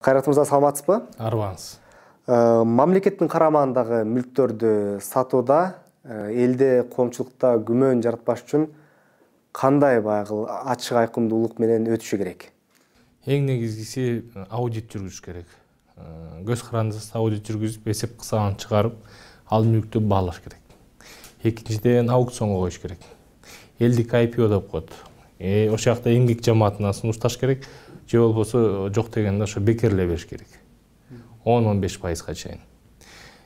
Кайрат мырза, саламатсызбы? Арбаңыз. Мамлекеттин карамагындагы мүлктөрдү сатууда элде коомчулукта күмөн жаратпаш үчүн кандай баягы ачык айкындуулук менен өтүшү керек? Эң негизгиси аудит жүргүзүш керек. Көз карандысыз аудит жүргүзүп, эсеп кысабын чыгарып, ал мүлктү баалаш керек. Экинчиден аукционго коюш керек. Элдик IPO деп коет. Ошол жакта эмгек жамаатына сунушташ керек. Же болбосо жок дегенде ошо бекерлей бериш керек. 10-15%га чейин.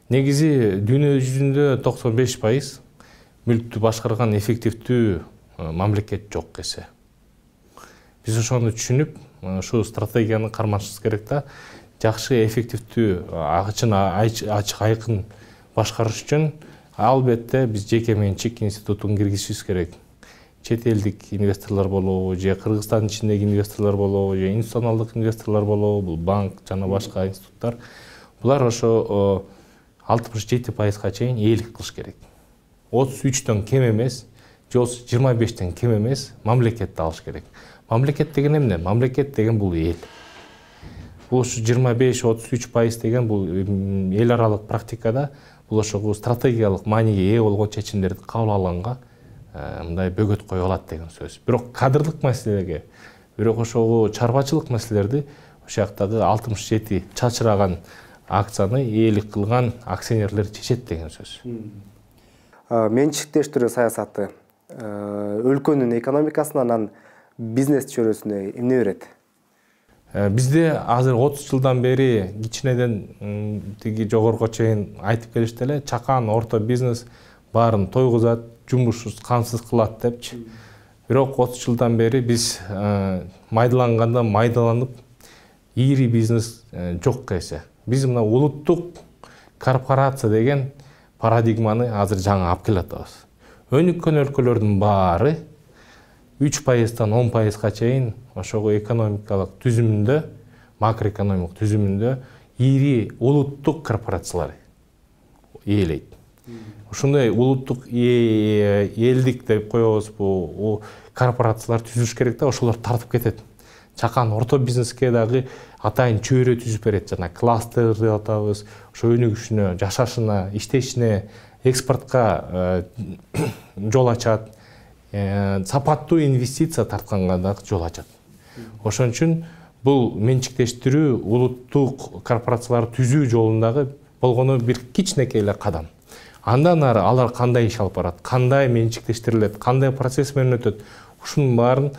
Негизи дүйнө жүзүндө 95% мүлктү башкарган эффективдүү мамлекет жок эсе. Биз ошону түшүнүп, ушу стратегияны кармашыбыз керек да. Жакшы эффективдүү ачык айкын башкарыш үчүн албетте биз жеке менчик институтун киргизишибиз керек. Чет элдик инвесторлор болобу, же Кыргызстандын ичиндеги инвесторлор болобу, же институционалдык инвесторлор болобу, бул банк жана башка институттар. Булар ошо 67%га чейин ээлик кылыш керек. 33төн кем эмес, же 25тен кем эмес мамлекетти алыш керек. Мамлекет деген эмне? Мамлекет деген бул эл. Бул 25-33% деген бул эл аралык практикада бул ошо стратегиялык мааниге ээ болгон чечимдерди кабыл алганга мындай бөгөт кое алат деген сөз. Бирок кадрлык маселеге, бирок ошого чарбачылык маселелерди ошол жактагы 67 чачыраган акцияны ээлик кылган акционерлер чечет деген сөз. Менчиктештирүү саясаты өлкөнүн экономикасына, анан бизнес чөйрөсүнө эмне берет? Бизде азыр 30 жылдан бери кичинеден тиги жогорго чейин айтып келишти эле, чакан орто бизнес баарын тойгузат, жумушсуз, кансыз кылат депчи. Бирок 30 жылдан бери биз майдаланганда майдаланып, ири бизнес жок эсе. Биз мына улуттук корпорация деген парадигманы азыр жаңы алып келатабыз. Өнүккөн өлкөлөрдүн баары 3%-тан 10%га чейин ошого экономикалык түзүмүндө, макроэкономикалык түзүмүндө ири улуттук корпорациялар ээлейт. Ушундай улуттук элдик деп коебузбу, корпорациялар түзүш керек да, ошолор тартып кетет. Чакан орто бизнеске дагы атайын чөйрө түзүп берет, жана кластер деп атабыз, ошо өнүгүшүнө, жашашына, иштешине, экспортко жол ачат, сапаттуу инвестиция тартканга да жол ачат. Ошон үчүн бул менчиктештирүү улуттук корпорациялар түзүү жолундагы болгону бир кичинекей эле кадам. Андан ары алар кандай иш алып барат, кандай менчиктештирилет, кандай процесс менен өтөт, ушунун баарын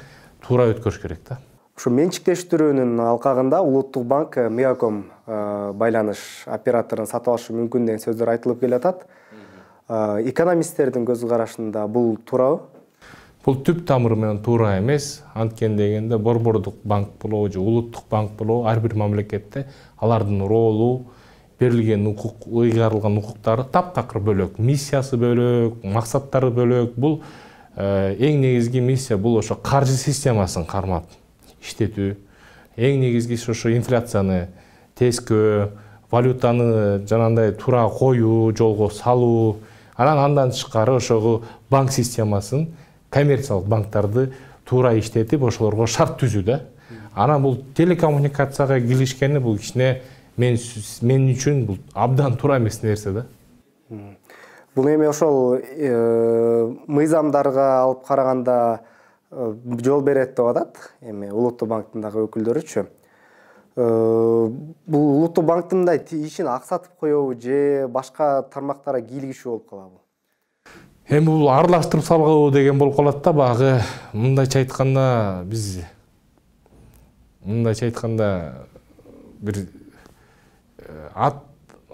туура өткөрүш керек да. Ушу менчиктештирүүнүн алкагында Улуттук банк Мегаком байланыш операторун сатып алышы мүмкүн деген сөздөр айтылып келатат. Экономисттердин көз карашында бул туурабы? Бул түп тамыры менен туура эмес. Анткени дегенде борбордук банк болобу же улуттук банк болобу, ар бир мамлекетте алардын ролу, берилген укук, ыйгарылган укуктары таптакыр бөлөк, миссиясы бөлөк, максаттары бөлөк. Бул эң негизги миссия бул ошо каржы системасын кармап иштетүү. Эң негизгиси ошо инфляцияны тескөө, валютаны жанагындай туура коюу, жолго салуу. Андан тышкары ошого банк системасын, коммерциялык банктарды туура иштетип, ошолорго шарт түзүү да. Анан бул телекоммуникацияга киришкени бул кичине мен үчүн бул абдан туура эмес нерсе да. Бул эми ошол мыйзамдарга алып караганда жол берет деп атат. Эми Улуттук банктын дагы өкүлдөрүчү. Бул Улуттук банктын мындай ишин аксатып коебу же башка тармактарга кийлигишүү болуп калабы? Эми бул аралаштырып салгуу деген болуп калат да, багы мындайча айтканда биз бир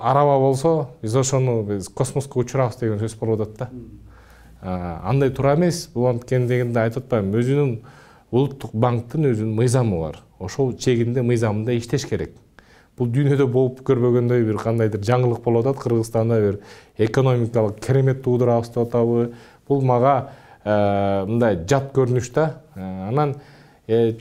араба болсо, биз ошону космоско учурабыз деген сөз болуп атат да. Андай туура эмес, бул анткени дегенде айтып атпаймынбы, өзүнүн улуттук банктын өзүнүн мыйзамы бар. Ошол чегинде мыйзамында иштеш керек. Бул дүйнөдө болуп көрбөгөндөй бир кандайдыр жаңылык болуп атат. Кыргызстанда бир экономикалык керемет туудурабыз деп атабы. Бул мага мындай жат көрүнүш да. Анан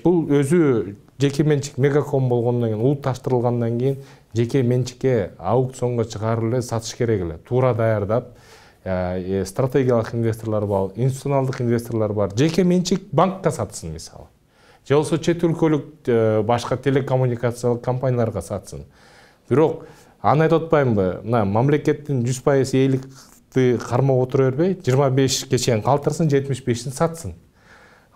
бул өзү жеке менчик Мегаком болгондон кийин, улутташтырылгандан кийин жеке менчикке аукционго чыгарып эле сатыш керек эле. Туура даярдап, стратегиялык инвесторлор бар, институционалдык инвесторлор бар. Жеке менчик банкка сатсын мисалы. же болбосо чет өлкөлүк башка телекоммуникациялык компанияларга сатсын. Бирок аны айтып атпаймынбы? Мына мамлекеттин 100% ээликти кармап отура бербей, 25 чейин калтырсын, 75-ин сатсын.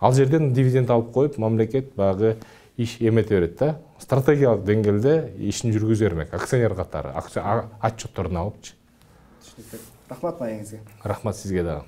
Ал жерден дивиденд алып коюп, мамлекет багы иш эмете берет да. Стратегиялык деңгээлде ишин жүргүзө бермек, акционер катары, отчетторун алыпчы. Түшүнүктүү. Рахмат маегиңизге. Рахмат сизге дагы.